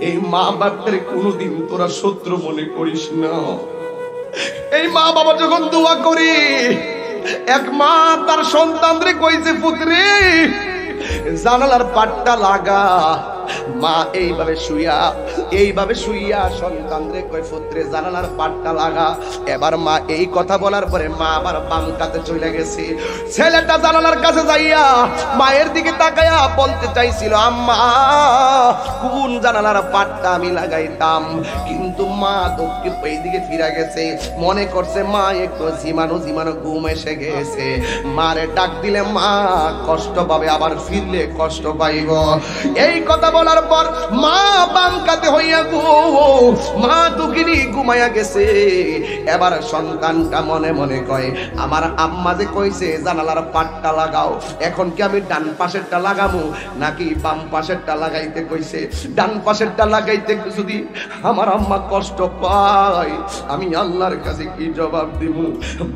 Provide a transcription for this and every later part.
এই মা বাপের কোনোদিন তোরা শত্রু মনে করিস না। এই মা বাবা যখন দোয়া করি, এক মা তার সন্তানরে কইছে, পুত্রে জানালার পাটটা লাগা। মা এইভাবে শুইয়া সন্তানরে কই, পুত্রে জানালার পাটটা লাগা। এবার মা এই কথা বলার পরে মা আবার বাম কাতে চলে গেছে। ছেলেটা জানালার কাছে যাইয়া মায়ের দিকে তাকায়া বলতে চাইছিল, আম্মা কোন জানালার পাটটা আমি লাগাইতাম, কিন্তু মা দক্ষিণ এই দিকে ফিরে গেছে। মনে করছে মা একটু ঝিমানো ঘুম এসে গেছে। মারে ডাক দিলে মা কষ্ট পাবে, আবার ফিরলে কষ্ট পাইব। এই কথা বলার পর মা বাম কাতে হইয়া মা দুঃখিনী ঘুমাইয়া গেছে। এবার সন্তানটা মনে মনে কয়, আমার আম্মা যে কইছে জানালার পাটটা লাগাও, এখন কি আমি ডান পাশেরটা লাগামু নাকি বাম পাশেরটা লাগাইতে কইছে? ডান পাশেরটা লাগাইতে যদি আমার আম্মা কষ্ট পায়, আমি আল্লাহর কাছে কি জবাব দিব?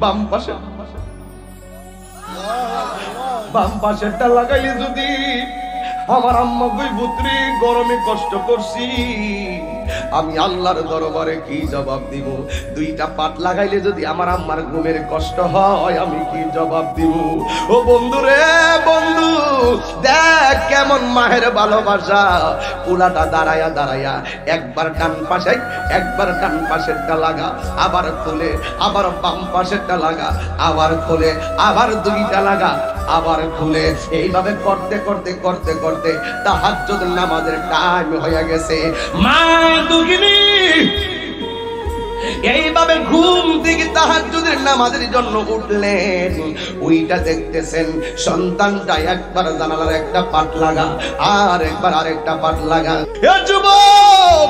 বাম পাশেরটা লাগাইলে যদি আমার আম্মা কই, পুত্রী গরমে কষ্ট করছি, আমি আল্লাহর দরবারে কি জবাব দিব? দুইটা পাট লাগাইলে যদি আমার আম্মার ঘুমের কষ্ট হয়, আমি কি জবাব দিব? ও বন্ধু রে বন্ধু, দেখ কেমন মায়ের ভালোবাসা। পুলাটা দাঁড়ায়া একবার ডান পাশে, একবার ডান পাশেরটা লাগা, আবার খুলে, আবার বাম পাশেরটা লাগা, আবার খুলে, আবার দুইটা লাগা, আবার খুলে। এইভাবে করতে করতে করতে করতে তাহাজ্জুদ নামাজের টাইম হয়ে গেছে। মা দুঃখিনী এইভাবে ঘুম থেকে তাহাজ্জুদের নামাজের জন্য উঠলেন। ওইটা দেখতেছেন সন্তানটা একবার জানালার একটা পাট লাগা, আর একবার আরেকটা পাট লাগা। এ যুবক,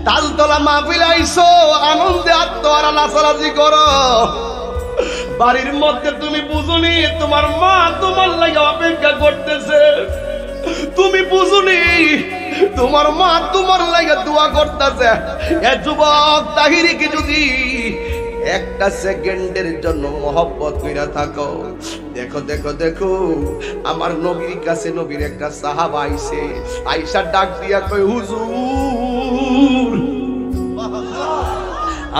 তালতলা মাহফিলে আইছো, আনন্দে আত্মহারা নাচানাচি করো। বাড়ির মধ্যে তুমি বুঝুনি তোমার মা তোমার লাগে অপেক্ষা করতেছে। তুমি বুঝুনি তোমার মা তোমার লাগে দোয়া করতেছে। এ যুবক, তাহিরিকে যদি একটা সেকেন্ডের জন্য মহব্বত কইরা থাকো, দেখো দেখো দেখো, আমার নবীর কাছে নবীর একটা সাহাবা আইছে, আইসা ডাক দিয়া কই, হুজুর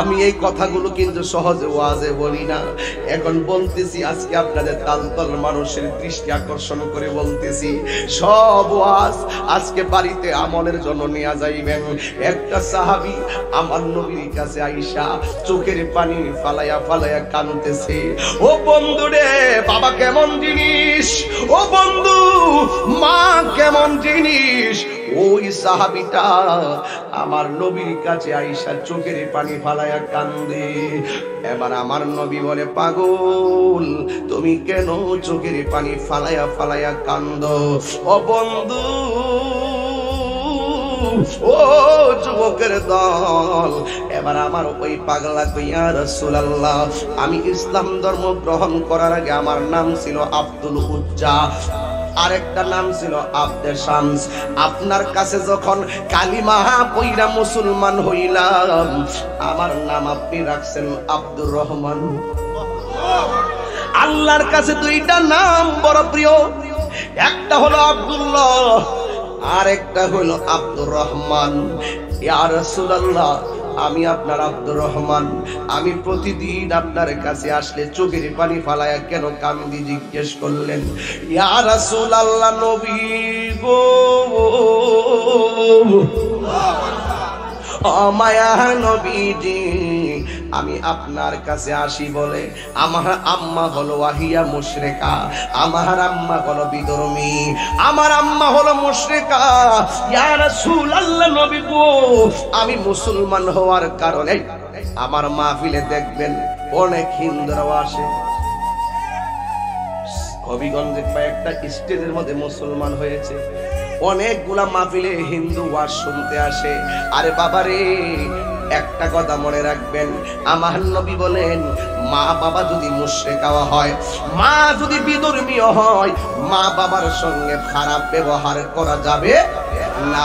আমি এই কথাগুলো কিন্তু সহজে ওয়াজে বলি না, এখন বলতেছি আজকে আপনাদের তালতল মানুষের দৃষ্টি আকর্ষণ করে বলতেছি। সব ওয়াজ আজকে বাড়িতে আমলের জন্য নিয়ে যাইবেন। একটা সাহাবী আমার নবীর কাছে আইসা চোখের পানি ফালাইয়া ফালাইয়া কাঁদতেছে। ও বন্ধু রে, বাবা কেমন জিনিস, ও বন্ধু মা কেমন জিনিস। ওই সাহাবীটা আমার নবীর কাছে আইসা চোখের পানি ফালাইয়া কান্দে। এবার আমার নবী বলে, পাগল তুমি কেন চোখের পানি ফালাইয়া ফালাইয়া কান্দো? ও বন্ধু, ও যুবকের দল, এবার আমার ওই পাগলা কইয়া, রাসূলুল্লাহ আমি ইসলাম ধর্ম গ্রহণ করার আগে আমার নাম ছিল আব্দুল উজ্জা, আরেকটা নাম ছিল আব্দে শামস। আপনার কাছে যখন কালিমা পইরা মুসলমান হইলাম, আমার নাম আপনি রাখছেন আব্দুর রহমান। আল্লাহর কাছে দুইটা নাম বড় প্রিয়, একটা হলো আব্দুল্লাহ, আরেকটা হলো আব্দুর রহমান। ইয়া রাসূলুল্লাহ আমি আপনার আব্দুর রহমান, আমি প্রতিদিন আপনার কাছে আসলে চোখের পানি ফালায়া কেন কান্দি জিজ্ঞেস করলেন। ইয়া রাসূলুল্লাহ নবী গো, ও মায়া নবীজি, আমি আপনার কাছে আসি বলে আমার আম্মা হলো ওয়াহিয়া মুশরিকা, আমার আম্মা হলো বিধর্মী, আমার আম্মা হলো মুশরিকা। ইয়া রাসূলুল্লাহ নবী গো, আমি মুসলমান হওয়ার কারণে আমার মাহফিলে দেখবেন অনেক হিন্দুরাও আসে। হবিগঞ্জে কয়েকটা স্টেজের মধ্যে মুসলমান হয়েছে, অনেকগুলা মাহফিলে হিন্দু ওয়াজ শুনতে আসে। আরে বাবারে, একটা কথা মনে রাখবেন, আমার নবী বলেন মা বাবা যদি মুশরিকা হয়, মা যদি বিধর্মী হয়, মা বাবার সঙ্গে খারাপ ব্যবহার করা যাবে না।